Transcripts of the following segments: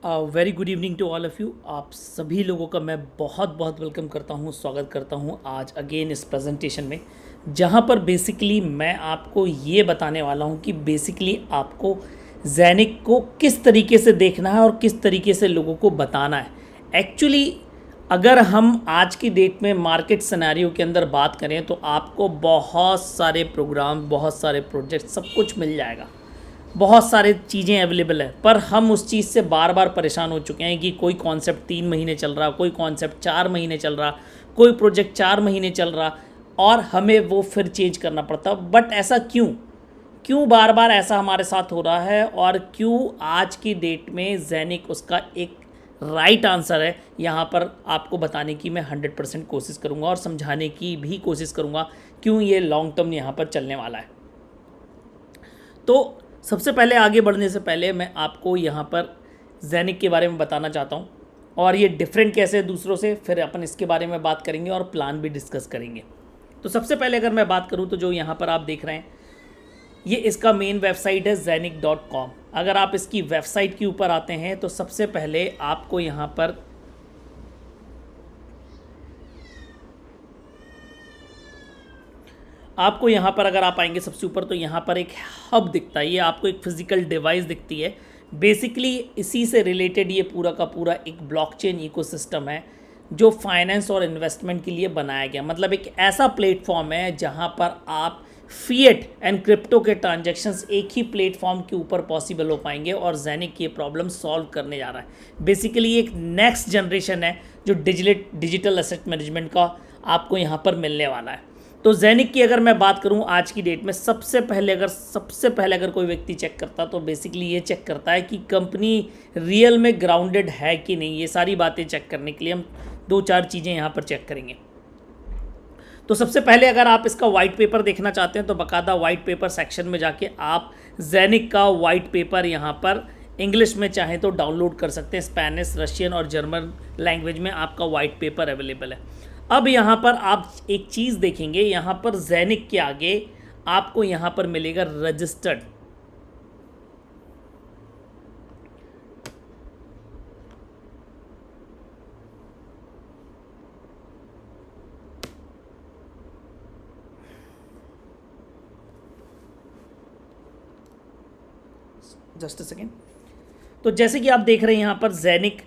Very good evening to all of you. आप सभी लोगों का मैं बहुत बहुत वेलकम करता हूँ, स्वागत करता हूँ आज अगेन इस प्रेजेंटेशन में, जहाँ पर बेसिकली मैं आपको ये बताने वाला हूँ कि बेसिकली आपको जैनिक को किस तरीके से देखना है और किस तरीके से लोगों को बताना है। एक्चुअली अगर हम आज की डेट में मार्केट सिनेरियो के अंदर बात करें तो आपको बहुत सारे प्रोग्राम, बहुत सारे प्रोजेक्ट, सब कुछ मिल जाएगा, बहुत सारी चीज़ें अवेलेबल है, पर हम उस चीज़ से बार बार परेशान हो चुके हैं कि कोई कॉन्सेप्ट 3 महीने चल रहा, कोई कॉन्सेप्ट 4 महीने चल रहा, कोई प्रोजेक्ट 4 महीने चल रहा और हमें वो फिर चेंज करना पड़ता। बट ऐसा क्यों क्यों बार बार ऐसा हमारे साथ हो रहा है और क्यों आज की डेट में जैनिक उसका एक राइट आंसर है, यहाँ पर आपको बताने की मैं 100% कोशिश करूँगा और समझाने की भी कोशिश करूँगा क्यों ये लॉन्ग टर्म यहाँ पर चलने वाला है। तो सबसे पहले आगे बढ़ने से पहले मैं आपको यहाँ पर जैनिक के बारे में बताना चाहता हूँ और ये डिफरेंट कैसे है दूसरों से, फिर अपन इसके बारे में बात करेंगे और प्लान भी डिस्कस करेंगे। तो सबसे पहले अगर मैं बात करूँ तो जो यहाँ पर आप देख रहे हैं ये इसका मेन वेबसाइट है zenic.com। अगर आप इसकी वेबसाइट के ऊपर आते हैं तो सबसे पहले आपको यहाँ पर अगर आप आएंगे सबसे ऊपर तो यहाँ पर एक हब दिखता है, ये आपको एक फिजिकल डिवाइस दिखती है। बेसिकली इसी से रिलेटेड ये पूरा का पूरा एक ब्लॉकचेन इकोसिस्टम है जो फाइनेंस और इन्वेस्टमेंट के लिए बनाया गया। मतलब एक ऐसा प्लेटफॉर्म है जहाँ पर आप फिएट एंड क्रिप्टो के ट्रांजैक्शंस एक ही प्लेटफॉर्म के ऊपर पॉसिबल हो पाएंगे और जैनिक ये प्रॉब्लम सॉल्व करने जा रहा है। बेसिकली एक नेक्स्ट जनरेशन है जो डिजिटल एसेट मैनेजमेंट का आपको यहाँ पर मिलने वाला है। तो जैनिक की अगर मैं बात करूं आज की डेट में सबसे पहले अगर कोई व्यक्ति चेक करता तो बेसिकली ये चेक करता है कि कंपनी रियल में ग्राउंडेड है कि नहीं। ये सारी बातें चेक करने के लिए हम 2-4 चीज़ें यहाँ पर चेक करेंगे। तो सबसे पहले अगर आप इसका वाइट पेपर देखना चाहते हैं तो बाकायदा वाइट पेपर सेक्शन में जाके आप जैनिक का वाइट पेपर यहाँ पर इंग्लिश में चाहें तो डाउनलोड कर सकते हैं। स्पेनिश, रशियन और जर्मन लैंग्वेज में आपका वाइट पेपर अवेलेबल है। अब यहाँ पर आप एक चीज़ देखेंगे, यहाँ पर जैनिक के आगे आपको यहाँ पर मिलेगा रजिस्टर्ड। Just a second. तो जैसे कि आप देख रहे हैं यहाँ पर जैनिक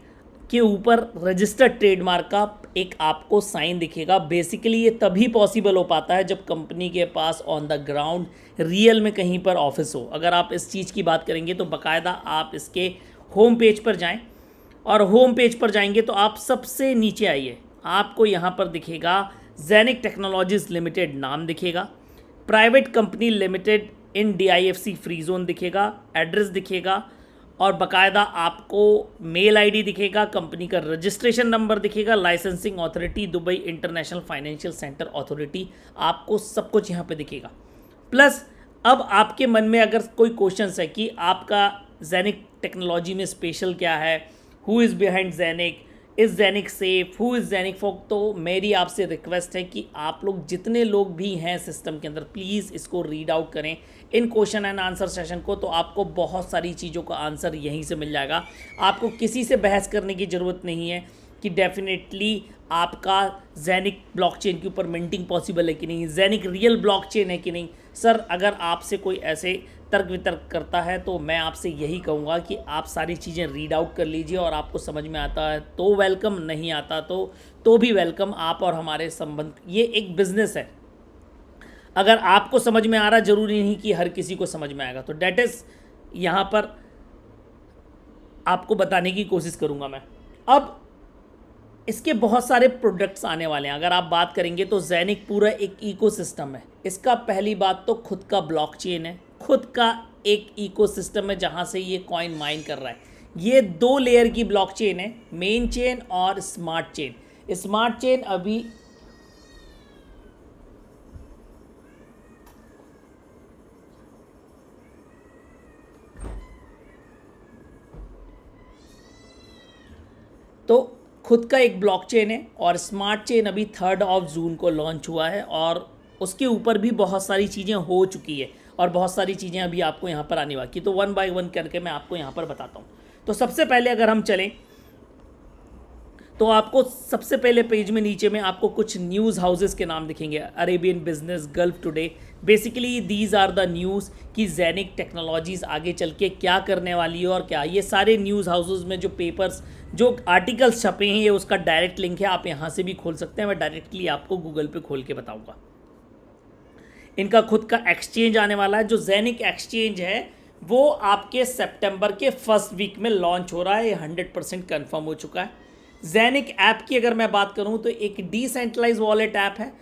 के ऊपर रजिस्टर्ड ट्रेडमार्क का एक आपको साइन दिखेगा। बेसिकली ये तभी पॉसिबल हो पाता है जब कंपनी के pass on the ground real में कहीं पर ऑफिस हो। अगर आप इस चीज़ की बात करेंगे तो बाकायदा आप इसके होम पेज पर जाएं और होम पेज पर जाएंगे तो आप सबसे नीचे आइए, आपको यहाँ पर दिखेगा जैनिक टेक्नोलॉजीज लिमिटेड नाम दिखेगा, प्राइवेट कंपनी लिमिटेड इन DIFC फ्री जोन दिखेगा, एड्रेस दिखेगा और बाकायदा आपको मेल आईडी दिखेगा, कंपनी का रजिस्ट्रेशन नंबर दिखेगा, licensing authority Dubai International Financial Centre authority, आपको सब कुछ यहाँ पे दिखेगा। प्लस अब आपके मन में अगर कोई क्वेश्चंस है कि आपका जैनिक टेक्नोलॉजी में स्पेशल क्या है, who is behind Zenik, is Zenik safe, who is Zenik folk, तो मेरी आपसे रिक्वेस्ट है कि आप लोग जितने लोग भी हैं सिस्टम के अंदर प्लीज़ इसको रीड आउट करें इन क्वेश्चन एंड आंसर सेशन को। तो आपको बहुत सारी चीज़ों का आंसर यहीं से मिल जाएगा। आपको किसी से बहस करने की ज़रूरत नहीं है कि डेफिनेटली आपका जैनिक ब्लॉकचेन के ऊपर मिंटिंग पॉसिबल है कि नहीं, जैनिक रियल ब्लॉकचेन है कि नहीं। सर अगर आपसे कोई ऐसे तर्क वितर्क करता है तो मैं आपसे यही कहूँगा कि आप सारी चीज़ें रीड आउट कर लीजिए और आपको समझ में आता है तो वेलकम, नहीं आता तो भी वेलकम। आप और हमारे संबंध, ये एक बिज़नेस है। अगर आपको समझ में आ रहा, ज़रूरी नहीं कि हर किसी को समझ में आएगा। तो डैट इज़ यहाँ पर आपको बताने की कोशिश करूँगा मैं। अब इसके बहुत सारे प्रोडक्ट्स आने वाले हैं। अगर आप बात करेंगे तो जैनिक पूरा एक इकोसिस्टम है। इसका पहली बात तो खुद का ब्लॉकचेन है, खुद का एक इकोसिस्टम है जहाँ से ये कॉइन माइन कर रहा है। ये 2 लेयर की ब्लॉकचेन है, मेन चेन और स्मार्ट चेन। स्मार्ट चेन अभी तो खुद का एक ब्लॉकचेन है और स्मार्ट चेन अभी 3 जून को लॉन्च हुआ है और उसके ऊपर भी बहुत सारी चीज़ें हो चुकी है और बहुत सारी चीज़ें अभी आपको यहाँ पर आने बाकी। तो 1 बाय 1 करके मैं आपको यहाँ पर बताता हूँ। तो सबसे पहले अगर हम चलें तो आपको सबसे पहले पेज में नीचे में आपको कुछ न्यूज़ हाउसेस के नाम दिखेंगे, Arabian business, Gulf today. Basically these are the news कि जेनिक टेक्नोलॉजीज़ आगे चल के क्या करने वाली है और क्या। ये सारे न्यूज़ हाउसेस में जो पेपर्स, जो आर्टिकल्स छपे हैं, ये उसका डायरेक्ट लिंक है, आप यहाँ से भी खोल सकते हैं। मैं डायरेक्टली आपको गूगल पे खोल के बताऊँगा। इनका खुद का एक्सचेंज आने वाला है। जो जेनिक एक्सचेंज है वो आपके सितंबर के फर्स्ट वीक में लॉन्च हो रहा है, ये 100% कन्फर्म हो चुका है। जेनिक ऐप की अगर मैं बात करूं तो एक डिसेंट्रलाइज वॉलेट ऐप है,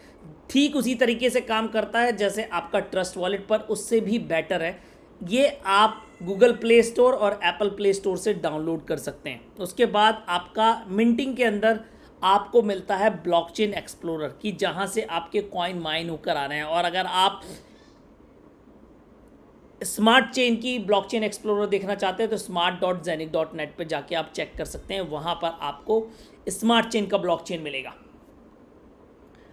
ठीक उसी तरीके से काम करता है जैसे आपका ट्रस्ट वॉलेट, पर उससे भी बेटर है। ये आप गूगल प्ले स्टोर और एप्पल प्ले स्टोर से डाउनलोड कर सकते हैं। उसके बाद आपका मिंटिंग के अंदर आपको मिलता है ब्लॉकचेन एक्सप्लोरर की, जहां से आपके कॉइन माइन होकर आ रहे हैं। और अगर आप स्मार्ट चेन की ब्लॉकचेन एक्सप्लोरर देखना चाहते हैं तो smart.zenic.net पे जाके आप चेक कर सकते हैं, वहाँ पर आपको स्मार्ट चेन का ब्लॉकचेन मिलेगा।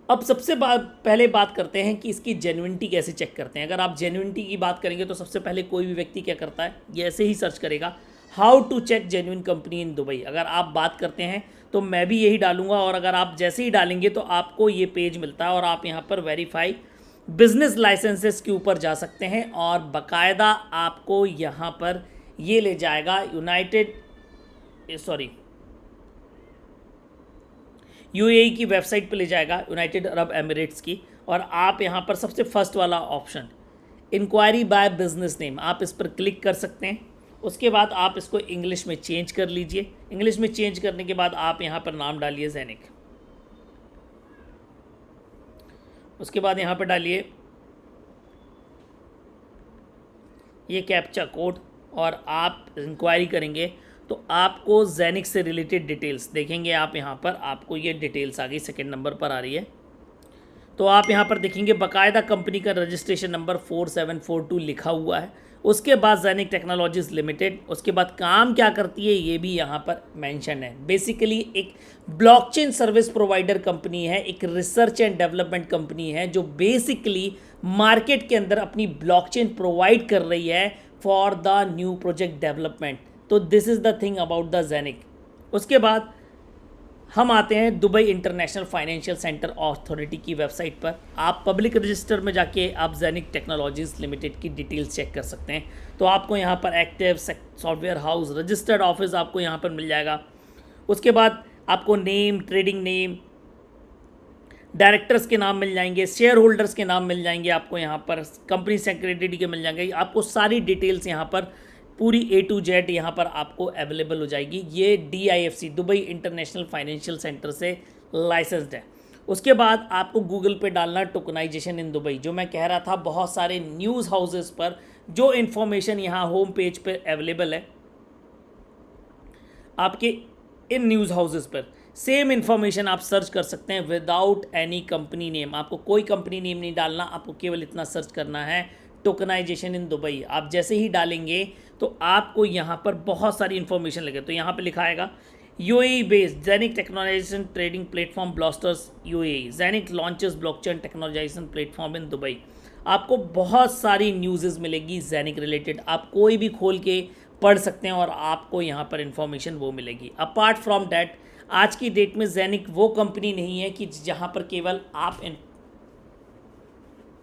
अब सबसे पहले बात करते हैं कि इसकी जेन्युइनिटी कैसे चेक करते हैं। अगर आप जेन्युइनिटी की बात करेंगे तो सबसे पहले कोई भी व्यक्ति क्या करता है, ये ऐसे ही सर्च करेगा, how to check genuine company in Dubai. अगर आप बात करते हैं तो मैं भी यही डालूंगा, और अगर आप जैसे ही डालेंगे तो आपको ये पेज मिलता है और आप यहाँ पर वेरीफाई बिजनेस लाइसेंसेस के ऊपर जा सकते हैं और बाकायदा आपको यहाँ पर ये ले जाएगा यूएई की वेबसाइट पे ले जाएगा, यूनाइटेड अरब एमिरेट्स की। और आप यहाँ पर सबसे फर्स्ट वाला option inquiry by business name, आप इस पर क्लिक कर सकते हैं। उसके बाद आप इसको इंग्लिश में चेंज कर लीजिए। इंग्लिश में चेंज करने के बाद आप यहाँ पर नाम डालिए जेनिक। उसके बाद यहाँ पर डालिए ये कैप्चा कोड और आप इंक्वायरी करेंगे तो आपको जेनिक से रिलेटेड डिटेल्स देखेंगे। आप यहाँ पर आपको ये डिटेल्स आ गई, सेकेंड नंबर पर आ रही है। तो आप यहाँ पर देखेंगे बाकायदा कंपनी का रजिस्ट्रेशन नंबर 4742 लिखा हुआ है। उसके बाद जेनिक टेक्नोलॉजीज लिमिटेड, उसके बाद काम क्या करती है ये भी यहाँ पर मेंशन है। बेसिकली एक ब्लॉकचेन सर्विस प्रोवाइडर कंपनी है, एक रिसर्च एंड डेवलपमेंट कंपनी है जो बेसिकली मार्केट के अंदर अपनी ब्लॉकचेन प्रोवाइड कर रही है for the new project development. तो this is the thing about the Zenik. उसके बाद हम आते हैं Dubai International Financial Centre Authority की वेबसाइट पर। आप पब्लिक रजिस्टर में जाके आप जेनिक टेक्नोलॉजीज लिमिटेड की डिटेल्स चेक कर सकते हैं। तो आपको यहाँ पर active software house registered office आपको यहाँ पर मिल जाएगा। उसके बाद आपको नेम, ट्रेडिंग नेम, डायरेक्टर्स के नाम मिल जाएंगे, शेयर होल्डर्स के नाम मिल जाएंगे, आपको यहाँ पर कंपनी सेक्रेटरी के मिल जाएंगे। आपको सारी डिटेल्स यहाँ पर पूरी A to Z यहाँ पर आपको अवेलेबल हो जाएगी। ये DIFC Dubai International Financial centre से लाइसेंस्ड है। उसके बाद आपको गूगल पे डालना टोकनाइजेशन इन दुबई। जो मैं कह रहा था बहुत सारे न्यूज़ हाउसेस पर जो इन्फॉर्मेशन यहाँ होम पेज पर अवेलेबल है, आपके इन न्यूज़ हाउसेस पर सेम इन्फॉर्मेशन आप सर्च कर सकते हैं विदाउट एनी कंपनी नेम। आपको कोई कंपनी नेम नहीं डालना, आपको केवल इतना सर्च करना है टोकनाइजेशन इन दुबई। आप जैसे ही डालेंगे तो आपको यहाँ पर बहुत सारी इन्फॉर्मेशन लगे। तो यहाँ पे लिखा आएगा UAE based Zenik tokenisation trading platform blasters UAE, Zenik launches blockchain tokenisation platform in Dubai. आपको बहुत सारी न्यूज़ मिलेगी जेनिक रिलेटेड, आप कोई भी खोल के पढ़ सकते हैं और आपको यहाँ पर इन्फॉर्मेशन वो मिलेगी। अपार्ट फ्रॉम डैट आज की डेट में जेनिक वो कंपनी नहीं है कि जहाँ पर केवल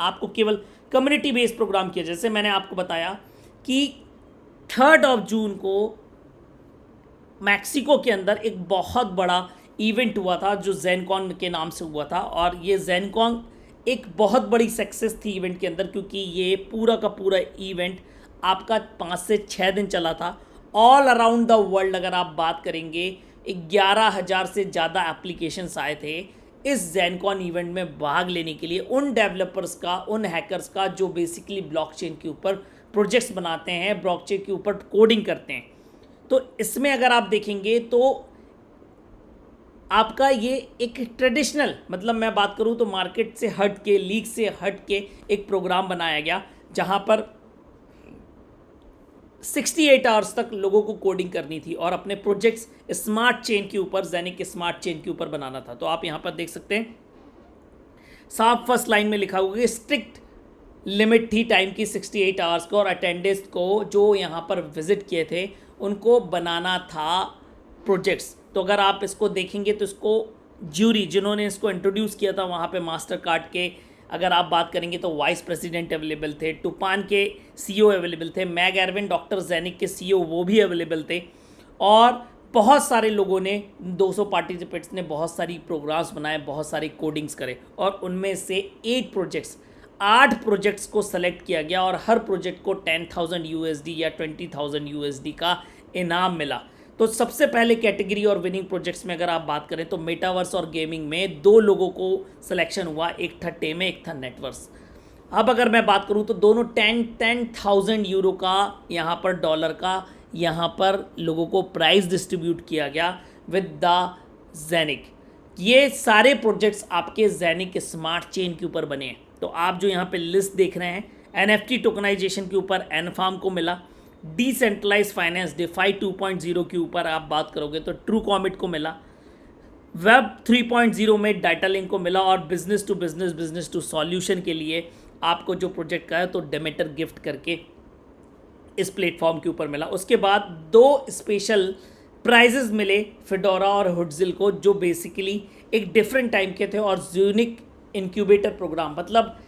आपको केवल कम्युनिटी बेस्ड प्रोग्राम किया। जैसे मैंने आपको बताया कि 3 जून को मैक्सिको के अंदर एक बहुत बड़ा इवेंट हुआ था जो जेनकॉन के नाम से हुआ था, और ये जेनकॉन एक बहुत बड़ी सक्सेस थी इवेंट के अंदर, क्योंकि ये पूरा का पूरा इवेंट आपका 5 से 6 दिन चला था। ऑल अराउंड द वर्ल्ड अगर आप बात करेंगे 11,000 से ज़्यादा एप्लीकेशंस आए थे इस जेनकॉन इवेंट में भाग लेने के लिए, उन डेवलपर्स का, उन हैकर्स का जो बेसिकली ब्लॉकचेन के ऊपर प्रोजेक्ट्स बनाते हैं, ब्लॉकचेन के ऊपर कोडिंग करते हैं। तो इसमें अगर आप देखेंगे तो आपका ये एक ट्रेडिशनल, मतलब मैं बात करूं तो मार्केट से हट के, लीग से हट के एक प्रोग्राम बनाया गया जहां पर 68 आवर्स तक लोगों को कोडिंग करनी थी और अपने प्रोजेक्ट्स स्मार्ट चेन के ऊपर, जेनिक स्मार्ट चेन के ऊपर बनाना था। तो आप यहाँ पर देख सकते हैं साफ फर्स्ट लाइन में लिखा हुआ है स्ट्रिक्ट लिमिट थी टाइम की 68 आवर्स को, और अटेंडेंस को जो यहाँ पर विजिट किए थे उनको बनाना था प्रोजेक्ट्स। तो अगर आप इसको देखेंगे तो इसको ज्यूरी जिन्होंने इसको इंट्रोड्यूस किया था वहाँ पे मास्टर कार्ड के अगर आप बात करेंगे तो वाइस प्रेसिडेंट अवेलेबल थे, टूपान के सीईओ अवेलेबल थे, मैग एरविन डॉक्टर जेनिक के सीईओ वो भी अवेलेबल थे, और बहुत सारे लोगों ने 200 पार्टिसिपेंट्स ने बहुत सारी प्रोग्राम्स बनाए, बहुत सारी कोडिंग्स करे, और उनमें से 8 प्रोजेक्ट्स को सेलेक्ट किया गया और हर प्रोजेक्ट को 10,000 यूएसडी या 20,000 यूएसडी का इनाम मिला। तो सबसे पहले कैटेगरी और विनिंग प्रोजेक्ट्स में अगर आप बात करें तो मेटावर्स और गेमिंग में 2 लोगों को सिलेक्शन हुआ, एक था टेमे, एक था नेटवर्स। अब अगर मैं बात करूं तो दोनों 10,000 यूरो का यहाँ पर डॉलर का यहाँ पर लोगों को प्राइज डिस्ट्रीब्यूट किया गया विद द जेनिक। ये सारे प्रोजेक्ट्स आपके जेनिक स्मार्ट चेन के ऊपर बने हैं। तो आप जो यहाँ पे लिस्ट देख रहे हैं, एनएफटी टोकनाइजेशन के ऊपर एनफार्म को मिला, डिसेंट्रलाइज फाइनेंस डिफाई 2.0 के ऊपर आप बात करोगे तो ट्रू कॉमिट को मिला, वेब 3.0 में डाटा लिंक को मिला, और बिजनेस टू सॉल्यूशन के लिए आपको जो प्रोजेक्ट का है तो डेमेटर गिफ्ट करके इस प्लेटफॉर्म के ऊपर मिला। उसके बाद 2 स्पेशल प्राइजेस मिले फेडोरा और हुडजिल को, जो बेसिकली एक डिफरेंट टाइम के थे और यूनिक इंक्यूबेटर प्रोग्राम, मतलब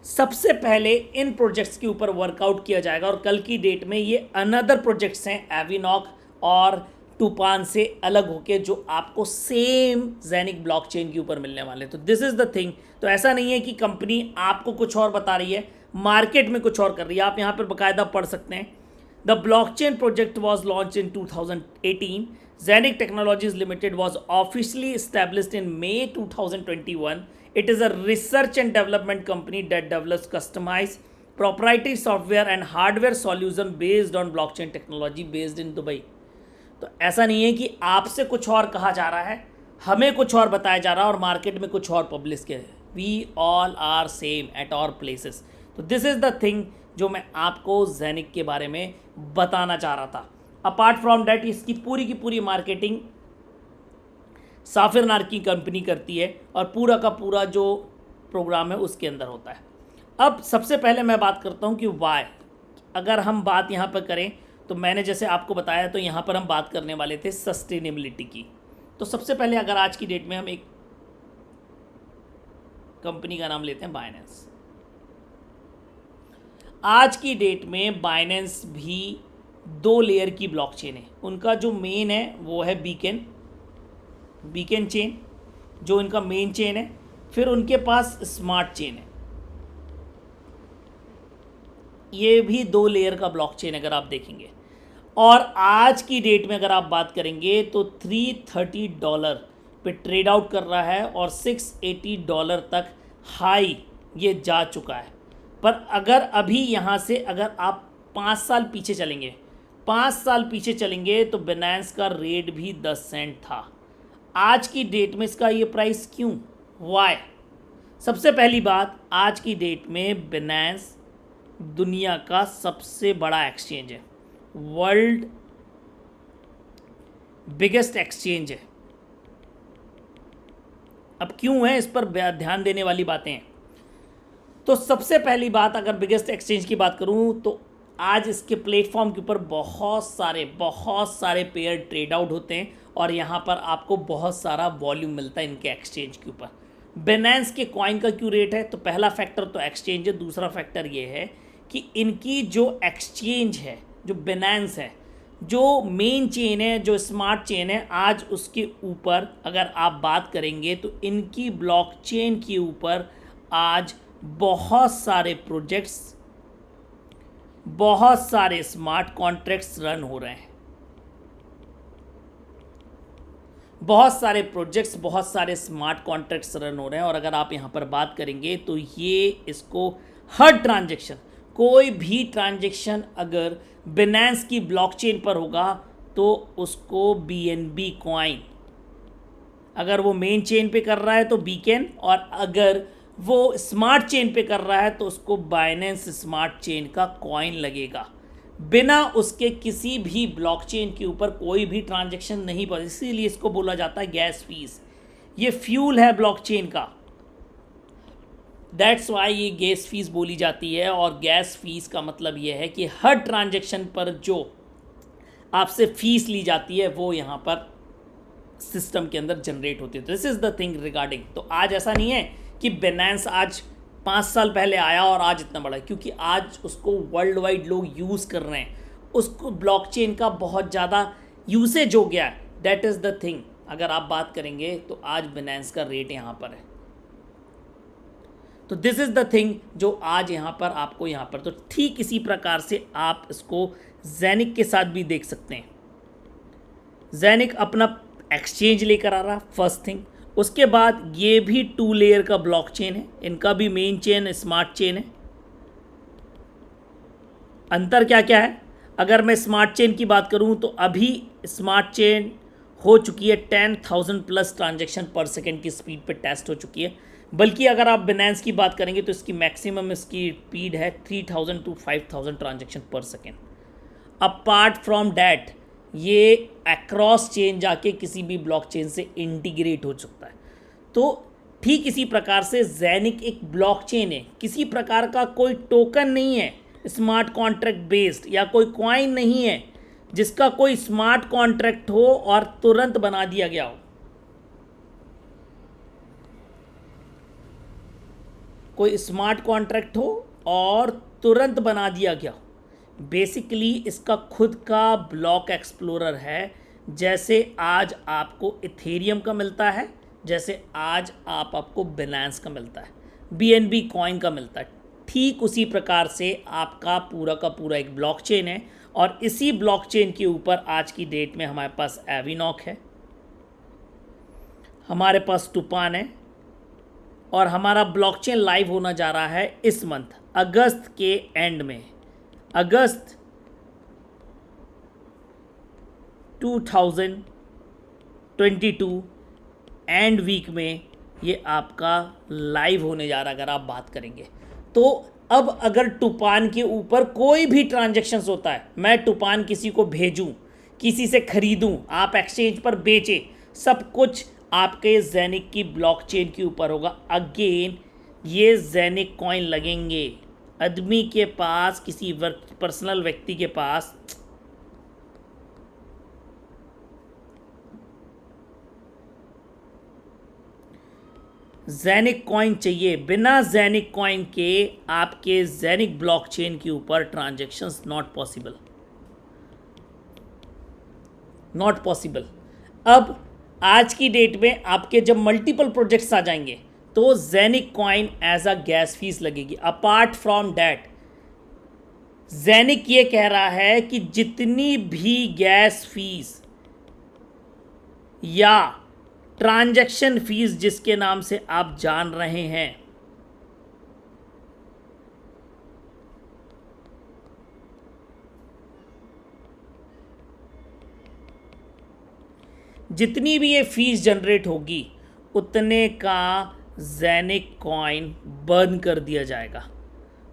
सबसे पहले इन प्रोजेक्ट्स के ऊपर वर्कआउट किया जाएगा, और कल की डेट में ये अनदर प्रोजेक्ट्स हैं एविनॉक और टूपान से अलग होके जो आपको सेम जेनिक ब्लॉकचेन के ऊपर मिलने वाले। तो दिस इज़ द थिंग। तो ऐसा नहीं है कि कंपनी आपको कुछ और बता रही है, मार्केट में कुछ और कर रही है। आप यहाँ पर बाकायदा पढ़ सकते हैं, the blockchain project was launch in 2018, Zenic Technologies Limited was officially established in May 2021. It is a research and development company that develops customized proprietary software and hardware solution based on blockchain technology based in Dubai. तो ऐसा नहीं है कि आपसे कुछ और कहा जा रहा है, हमें कुछ और बताया जा रहा है और मार्केट में कुछ और पब्लिश किया है। We all are same at our places. तो दिस इज़ द थिंग जो मैं आपको जेनिक के बारे में बताना चाह रहा था। अपार्ट फ्रॉम डैट इसकी पूरी की पूरी मार्केटिंग साफिर नार की कंपनी करती है और पूरा का पूरा जो प्रोग्राम है उसके अंदर होता है। अब सबसे पहले मैं बात करता हूँ कि वाई। अगर हम बात यहाँ पर करें तो मैंने जैसे आपको बताया, तो यहाँ पर हम बात करने वाले थे सस्टेनेबिलिटी की। तो सबसे पहले अगर आज की डेट में हम एक कंपनी का नाम लेते हैं बाइनेंस। आज की डेट में बाइनेंस भी 2 लेयर की ब्लॉकचेन है। उनका जो मेन है वो है बीकन चेन, जो इनका मेन चेन है। फिर उनके पास स्मार्ट चेन है, ये भी 2 लेयर का ब्लॉकचेन अगर आप देखेंगे। और आज की डेट में अगर आप बात करेंगे तो $330 पे ट्रेड आउट कर रहा है और $680 तक हाई ये जा चुका है। पर अगर अभी यहाँ से अगर आप 5 साल पीछे चलेंगे, 5 साल पीछे चलेंगे तो बिनांस का रेट भी 10 सेंट था। आज की डेट में इसका ये प्राइस क्यों, वाई? सबसे पहली बात, आज की डेट में बिनांस दुनिया का सबसे बड़ा एक्सचेंज है, वर्ल्ड बिगेस्ट एक्सचेंज है। अब क्यों है, इस पर ध्यान देने वाली बातें हैं। तो सबसे पहली बात, अगर बिगेस्ट एक्सचेंज की बात करूं तो आज इसके प्लेटफॉर्म के ऊपर बहुत सारे पेयर ट्रेड आउट होते हैं और यहाँ पर आपको बहुत सारा वॉल्यूम मिलता है इनके एक्सचेंज के ऊपर। बिनांस के कॉइन का क्यों रेट है, तो पहला फैक्टर तो एक्सचेंज है, दूसरा फैक्टर ये है कि इनकी जो एक्सचेंज है, जो बिनांस है, जो मेन चेन है, जो स्मार्ट चेन है, आज उसके ऊपर अगर आप बात करेंगे तो इनकी ब्लॉकचेन के ऊपर आज बहुत सारे प्रोजेक्ट्स, बहुत सारे स्मार्ट कॉन्ट्रैक्ट्स रन हो रहे हैं। बहुत सारे प्रोजेक्ट्स, बहुत सारे स्मार्ट कॉन्ट्रैक्ट्स रन हो रहे हैं। और अगर आप यहाँ पर बात करेंगे तो ये इसको हर ट्रांजैक्शन, कोई भी ट्रांजैक्शन अगर बिनांस की ब्लॉकचेन पर होगा तो उसको BNB कॉइन, अगर वो मेन चेन पे कर रहा है तो बीकन, और अगर वो स्मार्ट चेन पे कर रहा है तो उसको बाइनेंस स्मार्ट चेन का कॉइन लगेगा। बिना उसके किसी भी ब्लॉकचेन के ऊपर कोई भी ट्रांजैक्शन नहीं पड़े, इसीलिए इसको बोला जाता है गैस फीस। ये फ्यूल है ब्लॉकचेन का। दैट्स वाई ये गैस फीस बोली जाती है। और गैस फीस का मतलब ये है कि हर ट्रांजैक्शन पर जो आपसे फीस ली जाती है वो यहाँ पर सिस्टम के अंदर जनरेट होती है। This is the thing regarding. तो आज ऐसा नहीं है कि बिनेंस आज 5 साल पहले आया और आज इतना बड़ा है, क्योंकि आज उसको वर्ल्ड वाइड लोग यूज़ कर रहे हैं, उसको ब्लॉकचेन का बहुत ज़्यादा यूसेज हो गया है। That is the thing. अगर आप बात करेंगे तो आज बिनेंस का रेट यहाँ पर है। तो दिस इज़ द थिंग जो आज यहाँ पर आपको यहाँ पर, तो ठीक इसी प्रकार से आप इसको ज़ेनिक के साथ भी देख सकते हैं। ज़ेनिक अपना एक्सचेंज लेकर आ रहा, फर्स्ट थिंग। उसके बाद ये भी 2 लेयर का ब्लॉकचेन है, इनका भी मेन चेन स्मार्ट चेन है। अंतर क्या क्या है? अगर मैं स्मार्ट चेन की बात करूं तो अभी स्मार्ट चेन हो चुकी है 10,000 प्लस ट्रांजैक्शन पर सेकेंड की स्पीड पे टेस्ट हो चुकी है। बल्कि अगर आप बिनेंस की बात करेंगे तो इसकी मैक्सिमम इसकी स्पीड है 3,000 टू 5,000 ट्रांजैक्शन पर सेकेंड। अपार्ट फ्रॉम डैट ये अक्रॉस चेन जाके किसी भी ब्लॉकचेन से इंटीग्रेट हो सकता है। तो ठीक इसी प्रकार से ज़ेनिक एक ब्लॉकचेन है, किसी प्रकार का कोई टोकन नहीं है स्मार्ट कॉन्ट्रैक्ट बेस्ड, या कोई कॉइन नहीं है जिसका कोई स्मार्ट कॉन्ट्रैक्ट हो और तुरंत बना दिया गया हो। कोई स्मार्ट कॉन्ट्रैक्ट हो और तुरंत बना दिया गया हो। बेसिकली इसका खुद का ब्लॉक एक्सप्लोरर है, जैसे आज आपको इथेरियम का मिलता है, जैसे आज आपको बिनेंस का मिलता है, BNB कॉइन का मिलता है। ठीक उसी प्रकार से आपका पूरा का पूरा एक ब्लॉकचेन है। और इसी ब्लॉकचेन के ऊपर आज की डेट में हमारे पास एविनॉक है, हमारे पास टुपान है, और हमारा ब्लॉकचेन लाइव होना जा रहा है इस मंथ अगस्त के एंड में। अगस्त 2022 एंड वीक में ये आपका लाइव होने जा रहा है। अगर आप बात करेंगे तो अब अगर टुपान के ऊपर कोई भी ट्रांजैक्शंस होता है, मैं टुपान किसी को भेजूं, किसी से खरीदूं, आप एक्सचेंज पर बेचें, सब कुछ आपके ज़ेनिक की ब्लॉकचेन के ऊपर होगा। अगेन ये ज़ेनिक कॉइन लगेंगे। आदमी के पास, किसी पर्सनल व्यक्ति के पास ज़ेनिक कॉइन चाहिए, बिना ज़ेनिक कॉइन के आपके ज़ेनिक ब्लॉकचेन के ऊपर transactions not possible, not possible. अब आज की डेट में आपके जब मल्टीपल प्रोजेक्ट्स आ जाएंगे तो Zenik coin as a gas fees लगेगी। अपार्ट फ्रॉम डैट ज़ेनिक ये कह रहा है कि जितनी भी गैस फीस या ट्रांजैक्शन फीस जिसके नाम से आप जान रहे हैं, जितनी भी ये फीस जनरेट होगी उतने का ज़ेनिक कॉइन बर्न कर दिया जाएगा।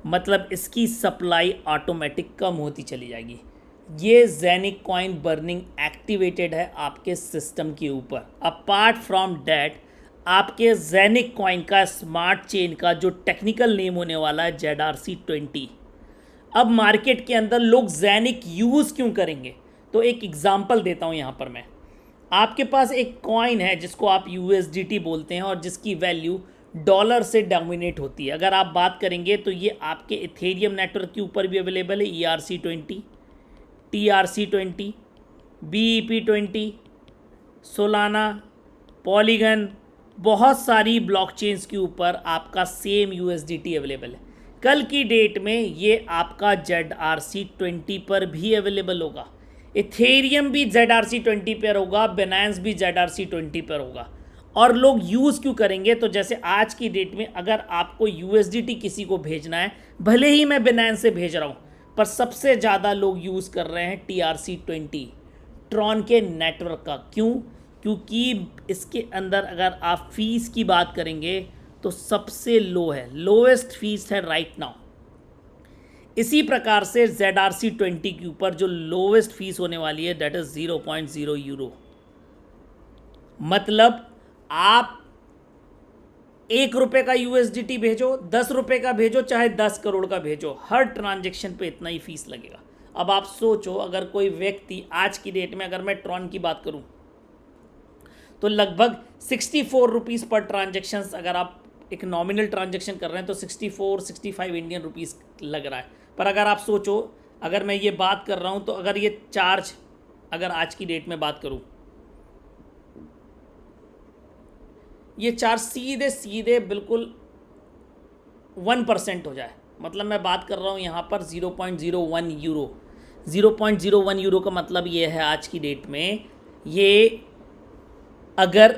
मतलब इसकी सप्लाई ऑटोमेटिक कम होती चली जाएगी। ये ज़ेनिक कॉइन बर्निंग एक्टिवेटेड है आपके सिस्टम के ऊपर। अपार्ट फ्रॉम डैट आपके ज़ेनिक कॉइन का स्मार्ट चेन का जो टेक्निकल नेम होने वाला है ZRC20। अब मार्केट के अंदर लोग ज़ेनिक यूज़ क्यों करेंगे, तो एक एग्जांपल देता हूँ यहाँ पर मैं। आपके पास एक कॉइन है जिसको आप USDT बोलते हैं और जिसकी वैल्यू डॉलर से डोमिनेट होती है। अगर आप बात करेंगे तो ये आपके इथेरियम नेटवर्क के ऊपर भी अवेलेबल है, ERC20, TRC20, BEP20, Solana, polygon, बहुत सारी ब्लॉकचेन्स के ऊपर आपका सेम USDT अवेलेबल है। कल की डेट में ये आपका ZRC20 पर भी अवेलेबल होगा, इथेरियम भी ZRC20 पर होगा, बिनेंस भी ZRC20 पर होगा। और लोग यूज़ क्यों करेंगे, तो जैसे आज की डेट में अगर आपको USDT किसी को भेजना है, भले ही मैं बिनेंस से भेज रहा हूँ, पर सबसे ज़्यादा लोग यूज़ कर रहे हैं TRC20 ट्रॉन के नेटवर्क का। क्यों? क्योंकि इसके अंदर अगर आप फीस की बात करेंगे तो सबसे लो है, लोएस्ट फीस है राइट नाउ। इसी प्रकार से ZRC20 के ऊपर जो लोवेस्ट फीस होने वाली है दैट इज 0.0 यूरो। मतलब आप 1 रुपये का यूएसडीटी भेजो, 10 रुपये का भेजो, चाहे 10 करोड़ का भेजो, हर ट्रांजेक्शन पे इतना ही फीस लगेगा। अब आप सोचो, अगर कोई व्यक्ति आज की डेट में, अगर मैं ट्रॉन की बात करूं तो लगभग 64 रुपीज़ पर ट्रांजेक्शन, अगर आप एक नॉमिनल ट्रांजेक्शन कर रहे हैं तो 64-65 इंडियन रुपीज़ लग रहा है। पर अगर आप सोचो, अगर मैं ये बात कर रहा हूँ तो अगर ये चार्ज, अगर आज की डेट में बात करूँ, ये चार्ज सीधे सीधे बिल्कुल 1% हो जाए, मतलब मैं बात कर रहा हूँ यहाँ पर 0.01 यूरो। 0.01 यूरो का मतलब ये है आज की डेट में, ये अगर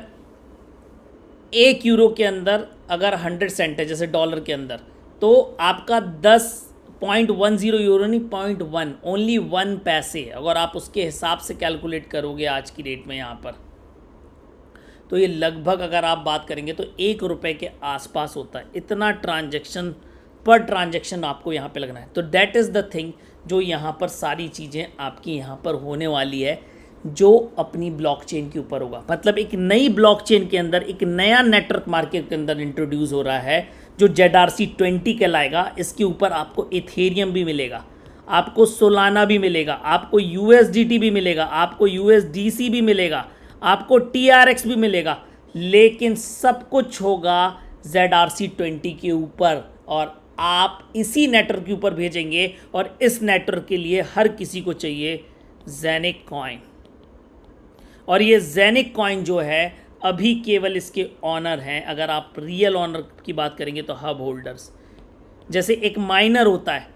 1 यूरो के अंदर अगर 100 सेंट है, जैसे डॉलर के अंदर, तो आपका 10.10 यूरो नहीं, 0.1, ओनली 1 पैसे, अगर आप उसके हिसाब से कैलकुलेट करोगे आज की डेट में यहाँ पर, तो ये लगभग अगर आप बात करेंगे तो 1 रुपये के आसपास होता है। इतना ट्रांजैक्शन पर ट्रांजैक्शन आपको यहाँ पे लगना है। तो दैट इज़ द थिंग जो यहाँ पर सारी चीज़ें आपकी यहाँ पर होने वाली है, जो अपनी ब्लॉकचेन के ऊपर होगा। मतलब एक नई ब्लॉकचेन के अंदर एक नया नेटवर्क मार्केट के अंदर इंट्रोड्यूस हो रहा है जो ZRC20 कहलाएगा। इसके ऊपर आपको इथेरियम भी मिलेगा, आपको सोलाना भी मिलेगा, आपको USDT भी मिलेगा, आपको USDC भी मिलेगा, आपको TRX भी मिलेगा, लेकिन सब कुछ होगा ZRC20 के ऊपर, और आप इसी नेटवर्क के ऊपर भेजेंगे। और इस नेटवर्क के लिए हर किसी को चाहिए जेनिक कॉइन, और ये जेनिक कॉइन जो है अभी केवल इसके ऑनर हैं। अगर आप रियल ऑनर की बात करेंगे तो हब होल्डर्स, जैसे एक माइनर होता है,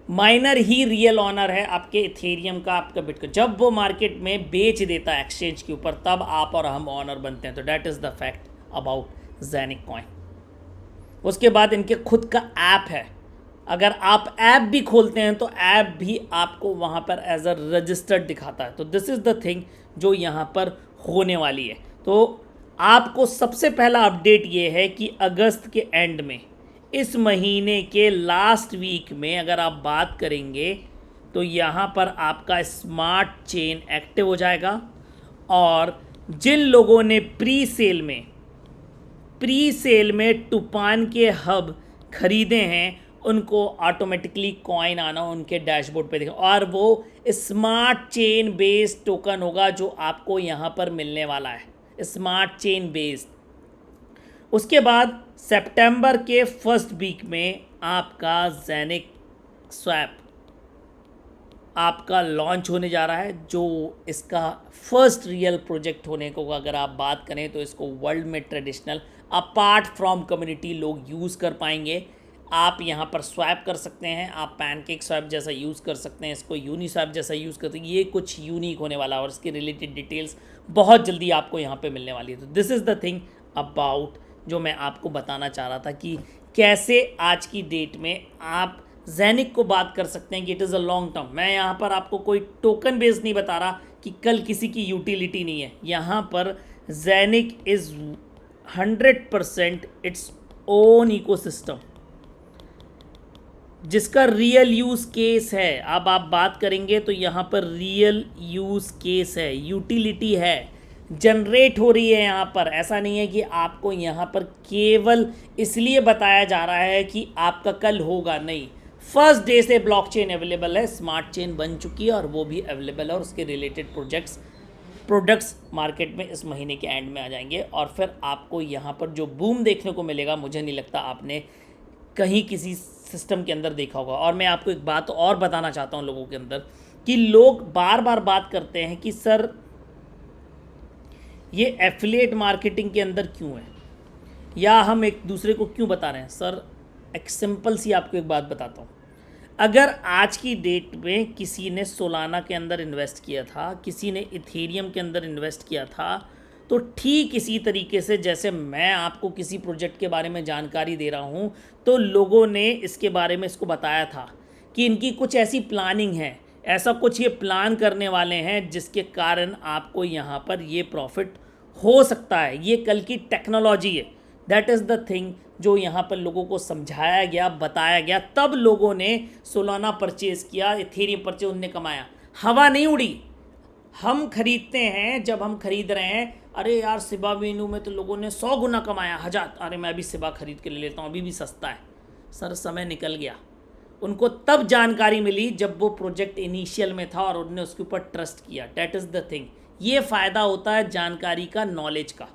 माइनर ही रियल ऑनर है आपके इथेरियम का, आपका बिटकॉइन। जब वो मार्केट में बेच देता है एक्सचेंज के ऊपर, तब आप और हम ऑनर बनते हैं। तो that is the fact about ZENIQ coin. उसके बाद इनके खुद का ऐप है, अगर आप ऐप भी खोलते हैं तो ऐप भी आपको वहाँ पर एज अ रजिस्टर्ड दिखाता है। तो दिस इज़ द थिंग जो यहाँ पर होने वाली है। तो आपको सबसे पहला अपडेट ये है कि अगस्त के एंड में, इस महीने के लास्ट वीक में अगर आप बात करेंगे तो यहाँ पर आपका स्मार्ट चेन एक्टिव हो जाएगा, और जिन लोगों ने प्री सेल में टूपान के हब खरीदे हैं उनको ऑटोमेटिकली कॉइन आना उनके डैशबोर्ड पे दिखेगा, और वो स्मार्ट चेन बेस्ड टोकन होगा जो आपको यहाँ पर मिलने वाला है, स्मार्ट चेन बेस्ड। उसके बाद सितंबर के फर्स्ट वीक में आपका जेनिक स्वैप आपका लॉन्च होने जा रहा है, जो इसका फर्स्ट रियल प्रोजेक्ट होने को अगर आप बात करें तो इसको वर्ल्ड में ट्रेडिशनल अपार्ट फ्रॉम कम्युनिटी लोग यूज़ कर पाएंगे। आप यहाँ पर स्वैप कर सकते हैं, आप पैनकेक स्वैप जैसा यूज़ कर सकते हैं, इसको यूनी स्वैप जैसा यूज़ करते हैं। ये कुछ यूनिक होने वाला है और इसकी रिलेटेड डिटेल्स बहुत जल्दी आपको यहाँ पे मिलने वाली है। तो this is the thing about जो मैं आपको बताना चाह रहा था कि कैसे आज की डेट में आप जेनिक को बात कर सकते हैं कि it is a long term. मैं यहाँ पर आपको कोई टोकन बेस्ड नहीं बता रहा कि कल किसी की यूटिलिटी नहीं है। यहाँ पर ZENIQ is 100% it's own ecosystem जिसका रियल यूज़ केस है। अब आप बात करेंगे तो यहाँ पर रियल यूज़ केस है, यूटिलिटी है, जनरेट हो रही है यहाँ पर। ऐसा नहीं है कि आपको यहाँ पर केवल इसलिए बताया जा रहा है कि आपका कल होगा, नहीं। फर्स्ट डे से ब्लॉकचेन अवेलेबल है, स्मार्ट चेन बन चुकी है और वो भी अवेलेबल है, और उसके रिलेटेड प्रोडक्ट्स मार्केट में इस महीने के एंड में आ जाएंगे। और फिर आपको यहाँ पर जो बूम देखने को मिलेगा, मुझे नहीं लगता आपने कहीं किसी सिस्टम के अंदर देखा होगा। और मैं आपको एक बात और बताना चाहता हूँ लोगों के अंदर, कि लोग बार बार बात करते हैं कि सर ये एफिलिएट मार्केटिंग के अंदर क्यों है, या हम एक दूसरे को क्यों बता रहे हैं। सर एक सिंपल सी आपको एक बात बताता हूँ। अगर आज की डेट में किसी ने सोलाना के अंदर इन्वेस्ट किया था, किसी ने इथेरियम के अंदर इन्वेस्ट किया था, तो ठीक इसी तरीके से जैसे मैं आपको किसी प्रोजेक्ट के बारे में जानकारी दे रहा हूँ, तो लोगों ने इसके बारे में इसको बताया था कि इनकी कुछ ऐसी प्लानिंग है, ऐसा कुछ ये प्लान करने वाले हैं जिसके कारण आपको यहाँ पर ये प्रॉफिट हो सकता है। ये कल की टेक्नोलॉजी है, दैट इज़ द थिंग जो यहाँ पर लोगों को समझाया गया, बताया गया, तब लोगों ने सोलाना परचेज़ किया, इथेरियम परचेज उनने कमाया। हवा नहीं उड़ी, हम खरीदते हैं, जब हम खरीद रहे हैं, अरे यार सिबा वेन्यू में तो लोगों ने 100 गुना कमाया, 1000, अरे मैं भी सिबा खरीद के ले लेता हूँ, अभी भी सस्ता है। सर समय निकल गया। उनको तब जानकारी मिली जब वो प्रोजेक्ट इनिशियल में था और उन्होंने उसके ऊपर ट्रस्ट किया। That is the thing. ये फ़ायदा होता है जानकारी का, नॉलेज का।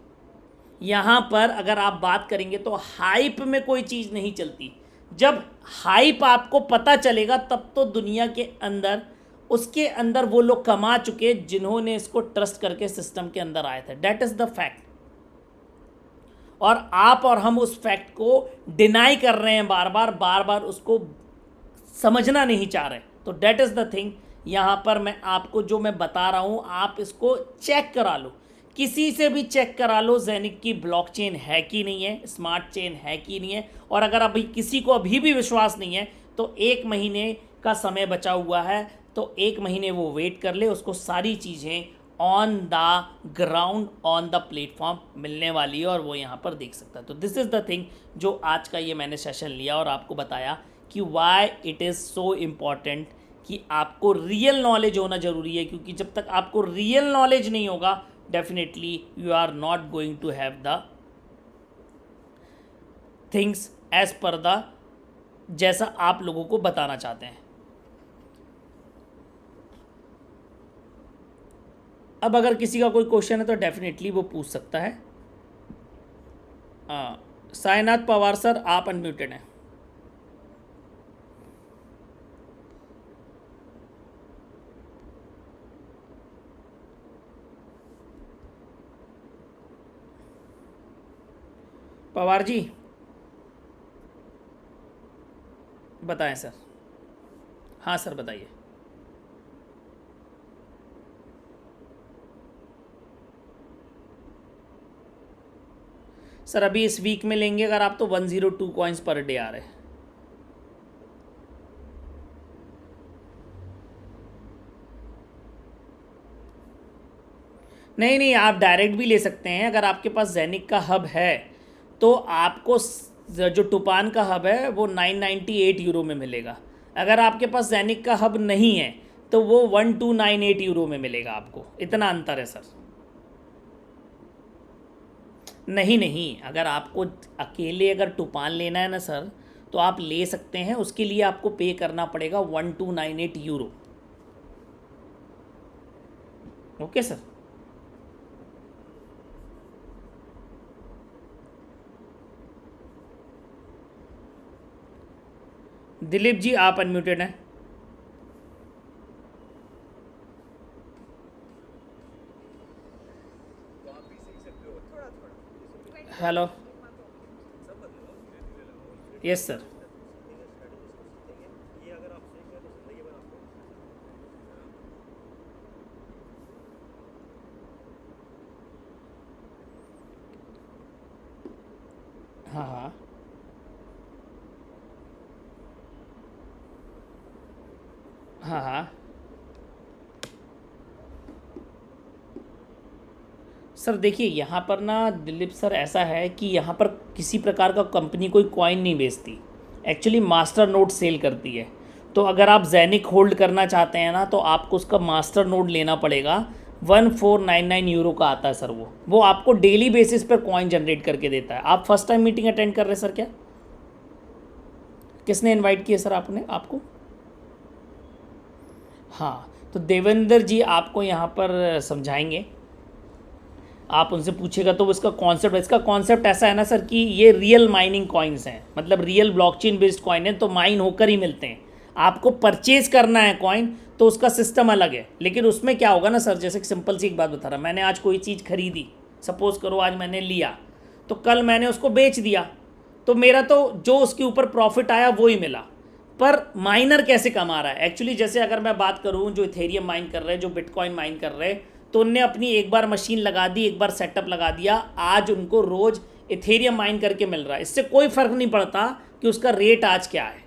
यहाँ पर अगर आप बात करेंगे तो हाइप में कोई चीज़ नहीं चलती। जब हाइप आपको पता चलेगा तब तो दुनिया के अंदर, उसके अंदर वो लोग कमा चुके जिन्होंने इसको ट्रस्ट करके सिस्टम के अंदर आए थे। That is the fact. और आप और हम उस फैक्ट को डिनाई कर रहे हैं, बार बार उसको समझना नहीं चाह रहे। तो डैट इज़ द थिंग। यहाँ पर मैं आपको जो मैं बता रहा हूँ, आप इसको चेक करा लो, किसी से भी चेक करा लो ज़ेनिक की ब्लॉकचेन है कि नहीं है, स्मार्ट चेन है कि नहीं है। और अगर अभी किसी को अभी भी विश्वास नहीं है तो 1 महीने का समय बचा हुआ है, तो 1 महीने वो वेट कर ले, उसको सारी चीज़ें on the ground, on the platform मिलने वाली है और वो यहाँ पर देख सकता है। तो दिस इज़ द थिंग जो आज का ये मैंने सेशन लिया और आपको बताया कि why it is so important कि आपको रियल नॉलेज होना ज़रूरी है। क्योंकि जब तक आपको रियल नॉलेज नहीं होगा, definitely you are not going to have the things as per the जैसा आप लोगों को बताना चाहते हैं। अब अगर किसी का कोई क्वेश्चन है तो डेफिनेटली वो पूछ सकता है। साईनाथ पवार सर, आप अनम्यूटेड हैं। पवार जी बताएं सर। हाँ सर बताइए। सर अभी इस वीक में लेंगे अगर आप तो 102 कॉइन्स पर डे आ रहे हैं। नहीं, आप डायरेक्ट भी ले सकते हैं। अगर आपके पास ज़ेनिक का हब है तो आपको जो टुपान का हब है वो 998 यूरो में मिलेगा। अगर आपके पास ज़ेनिक का हब नहीं है तो वो 1298 यूरो में मिलेगा आपको। इतना अंतर है सर। नहीं, अगर आपको अकेले अगर टुपान लेना है ना सर, तो आप ले सकते हैं। उसके लिए आपको पे करना पड़ेगा 1298 euro. Okay sir. Dilip ji आप अनम्यूटेड हैं। हेलो। Yes sir. हाँ हाँ हाँ। सर देखिए यहाँ पर ना दिलीप सर, ऐसा है कि यहाँ पर किसी प्रकार का कंपनी कोई कॉइन नहीं बेचती, एक्चुअली मास्टर नोड सेल करती है। तो अगर आप ज़ेनिक होल्ड करना चाहते हैं ना, तो आपको उसका मास्टर नोड लेना पड़ेगा। 1499 यूरो का आता है सर। वो आपको डेली बेसिस पर कॉइन जनरेट करके देता है। आप फर्स्ट टाइम मीटिंग अटेंड कर रहे हैं सर क्या? किसने इन्वाइट किया सर आपको? हाँ, तो देवेंद्र जी आपको यहाँ पर समझाएंगे। आप उनसे पूछेगा तो इसका कॉन्सेप्ट ऐसा है ना सर कि ये रियल माइनिंग कॉइन्स हैं, मतलब रियल ब्लॉकचेन बेस्ड कॉइन है, तो माइन होकर ही मिलते हैं। आपको परचेज करना है कॉइन तो उसका सिस्टम अलग है। लेकिन उसमें क्या होगा ना सर, जैसे कि सिंपल सी एक बात बता रहा, मैंने आज कोई चीज़ खरीदी, सपोज़ करो आज मैंने लिया, तो कल मैंने उसको बेच दिया, तो मेरा तो जो उसके ऊपर प्रॉफिट आया वो ही मिला। पर माइनर कैसे कमा रहा है एक्चुअली, जैसे अगर मैं बात करूँ जो इथेरियम माइन कर रहे हैं, जो बिटकॉइन माइन कर रहे हैं, तो उनने अपनी एक बार मशीन लगा दी, एक बार सेटअप लगा दिया, आज उनको रोज़ इथेरियम माइन करके मिल रहा है। इससे कोई फ़र्क नहीं पड़ता कि उसका रेट आज क्या है।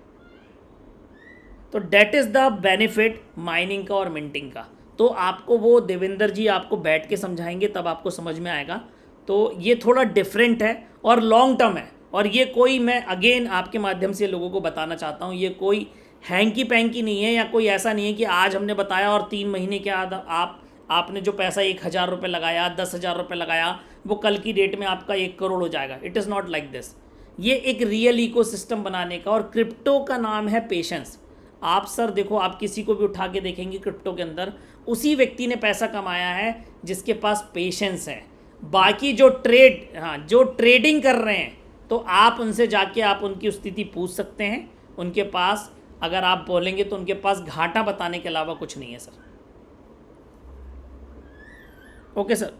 तो that is the benefit mining का और मिंटिंग का। तो आपको वो देवेंद्र जी आपको बैठ के समझाएंगे, तब आपको समझ में आएगा। तो ये थोड़ा डिफरेंट है और लॉन्ग टर्म है। और ये कोई, मैं अगेन आपके माध्यम से लोगों को बताना चाहता हूँ, ये कोई हैंकी पैंकी नहीं है, या कोई ऐसा नहीं है कि आज हमने बताया और 3 महीने के बाद आप आपने जो पैसा 1,000 रुपये लगाया, 10,000 रुपये लगाया, वो कल की डेट में आपका 1 करोड़ हो जाएगा। It is not like this. ये एक रियल इकोसिस्टम बनाने का, और क्रिप्टो का नाम है पेशेंस। आप सर देखो, आप किसी को भी उठा के देखेंगे क्रिप्टो के अंदर, उसी व्यक्ति ने पैसा कमाया है जिसके पास पेशेंस है। बाकी जो जो ट्रेडिंग कर रहे हैं, तो आप उनसे जाके आप उनकी स्थिति पूछ सकते हैं। उनके पास अगर आप बोलेंगे तो उनके पास घाटा बताने के अलावा कुछ नहीं है सर। Okay sir.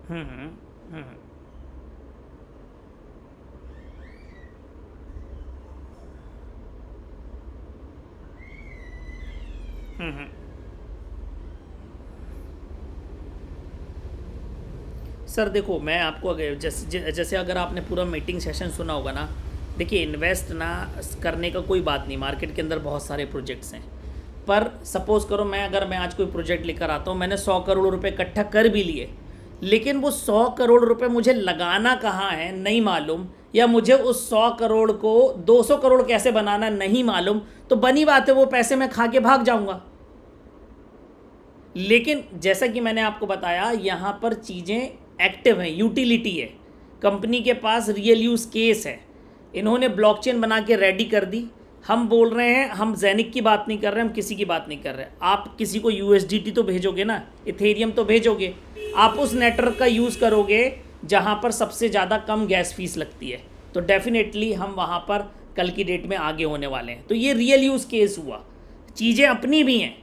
हम्म हम्म हम्म हम्म। सर देखो, मैं आपको अगर जैसे अगर आपने पूरा मीटिंग सेशन सुना होगा ना, देखिए इन्वेस्ट ना करने का कोई बात नहीं, मार्केट के अंदर बहुत सारे प्रोजेक्ट्स हैं। पर सपोज़ करो मैं आज कोई प्रोजेक्ट लेकर आता हूँ, मैंने 100 करोड़ रुपए इकट्ठा कर भी लिए, लेकिन वो 100 करोड़ रुपए मुझे लगाना कहाँ है नहीं मालूम, या मुझे उस 100 करोड़ को 200 करोड़ कैसे बनाना नहीं मालूम, तो बनी बात है वो पैसे मैं खा के भाग जाऊँगा। लेकिन जैसा कि मैंने आपको बताया, यहाँ पर चीज़ें एक्टिव हैं, यूटिलिटी है, कंपनी के पास रियल यूज़ केस है, इन्होंने ब्लॉकचेन बना के रेडी कर दी। हम बोल रहे हैं, हम जैनिक की बात नहीं कर रहे, हम किसी की बात नहीं कर रहे। आप किसी को यूएसडीटी तो भेजोगे ना, इथेरियम तो भेजोगे, आप उस नेटवर्क का यूज़ करोगे जहाँ पर सबसे ज़्यादा कम गैस फीस लगती है, तो डेफिनेटली हम वहाँ पर कल की डेट में आगे होने वाले हैं। तो ये रियल यूज़ केस हुआ, चीज़ें अपनी भी हैं।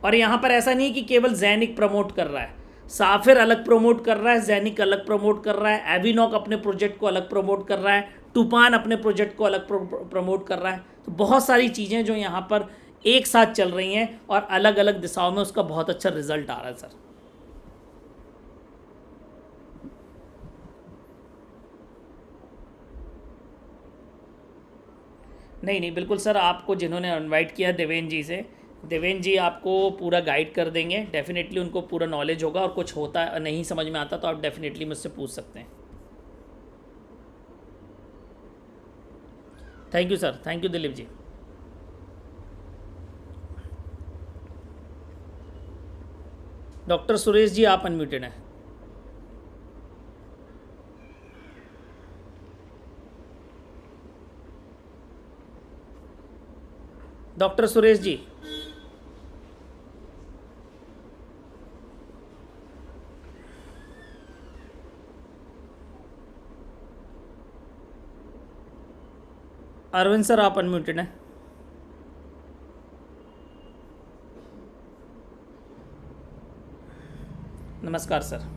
और यहाँ पर ऐसा नहीं कि केवल जैनिक प्रमोट कर रहा है, साफिर अलग प्रमोट कर रहा है, जैनिक अलग प्रमोट कर रहा है, एविनॉक अपने प्रोजेक्ट को अलग प्रमोट कर रहा है, टूपान अपने प्रोजेक्ट को अलग प्रमोट कर रहा है। तो बहुत सारी चीज़ें जो यहाँ पर एक साथ चल रही हैं और अलग अलग दिशाओं में उसका बहुत अच्छा रिजल्ट आ रहा है सर। नहीं नहीं, बिल्कुल सर, आपको जिन्होंने इनवाइट किया देवेंद्र जी से, देवेंद्र जी आपको पूरा गाइड कर देंगे, डेफिनेटली उनको पूरा नॉलेज होगा, और कुछ होता नहीं समझ में आता तो आप डेफिनेटली मुझसे पूछ सकते हैं। Thank you sir, thank you Dilip ji. Doctor Suresh ji आप अनम्यूटेड हैं। डॉक्टर सुरेश जी। अरविंद सर आप अनम्यूटेड हैं। नमस्कार sir.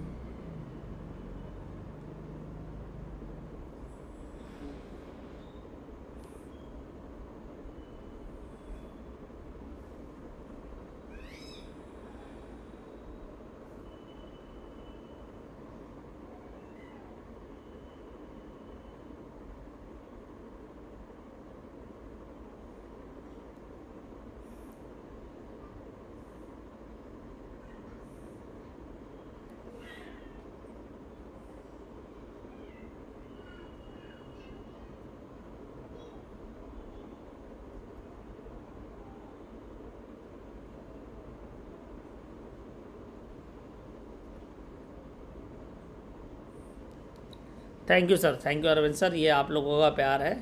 Thank you sir, thank you Arvind sir, ये आप लोगों का प्यार है,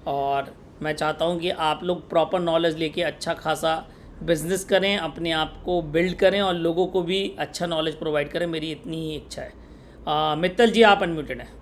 और मैं चाहता हूँ कि आप लोग प्रॉपर नॉलेज लेके अच्छा खासा बिजनेस करें, अपने आप को बिल्ड करें और लोगों को भी अच्छा नॉलेज प्रोवाइड करें, मेरी इतनी ही इच्छा है। मित्तल जी आप अनम्यूटेड हैं।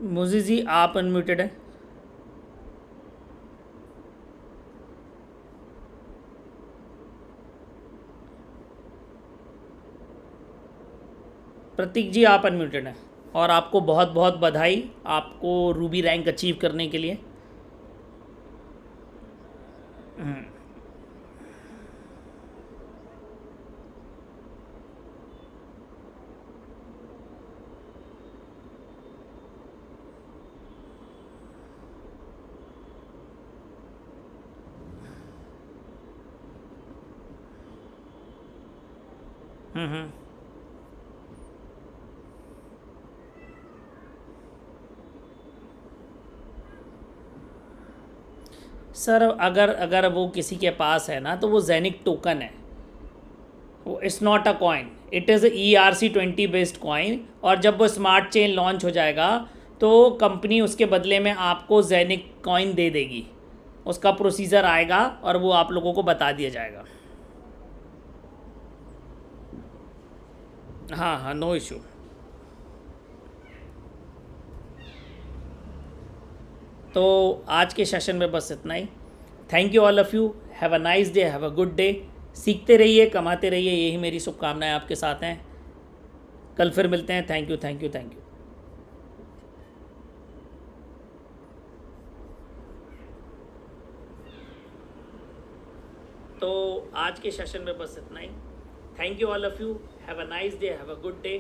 मुझी जी आप अनम्यूटेड हैं। प्रतीक जी आप अनम्यूटेड हैं, और आपको बहुत बहुत बधाई आपको रूबी रैंक अचीव करने के लिए। हम्म। सर अगर अगर वो किसी के पास है ना, तो वो जेनिक टोकन है, वो it's not a coin, it is ERC-20 based coin. और जब वो स्मार्ट चेन लॉन्च हो जाएगा तो कंपनी उसके बदले में आपको जेनिक कॉइन दे देगी। उसका प्रोसीजर आएगा और वो आप लोगों को बता दिया जाएगा। हाँ हाँ, नो इशू। तो आज के सेशन में बस इतना ही। Thank you all of you, have a nice day, have a good day. सीखते रहिए, कमाते रहिए, यही मेरी शुभकामनाएं आपके साथ हैं। कल फिर मिलते हैं। Thank you thank you thank you. तो आज के सेशन में बस इतना ही। Thank you all of you, have a nice day, have a good day.